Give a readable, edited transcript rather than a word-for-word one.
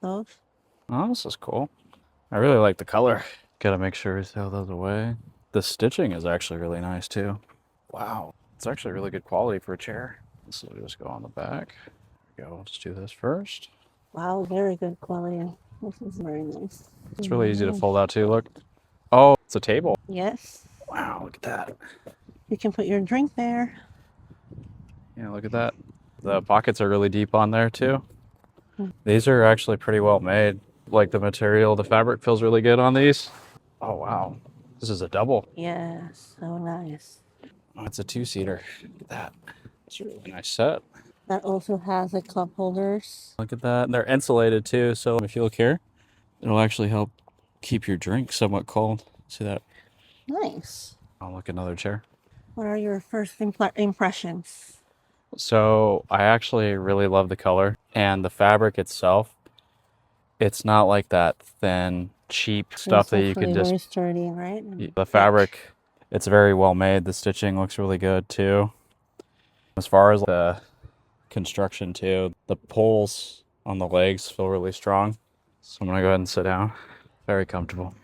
those. Oh, this is cool. I really like the color. Gotta make sure we throw those away. The stitching is actually really nice too. Wow, it's actually really good quality for a chair. So we'll just go on the back. There we go, let's do this first. Wow, very good quality. This is very nice. It's really easy to fold out too, look. Oh, it's a table. Yes. Wow, look at that. You can put your drink there. Yeah, look at that. The pockets are really deep on there too. Hmm. These are actually pretty well made. Like the material, the fabric feels really good on these. Oh, wow. This is a double. Yes, so nice. Oh, it's a two-seater. Look at that. It's a really nice set. That also has a cup holders. Look at that. And they're insulated too, so if you look here, it'll actually help keep your drink somewhat cold. See that? Nice. Oh, look, another chair. What are your first impressions? So I actually really love the color and the fabric itself. It's not like that thin, cheap stuff It's that you can actually just... very sturdy, right? And The thick. fabric, it's very well made. The stitching looks really good too. As far as the construction too, the poles on the legs feel really strong. So I'm gonna go ahead and sit down. Very comfortable.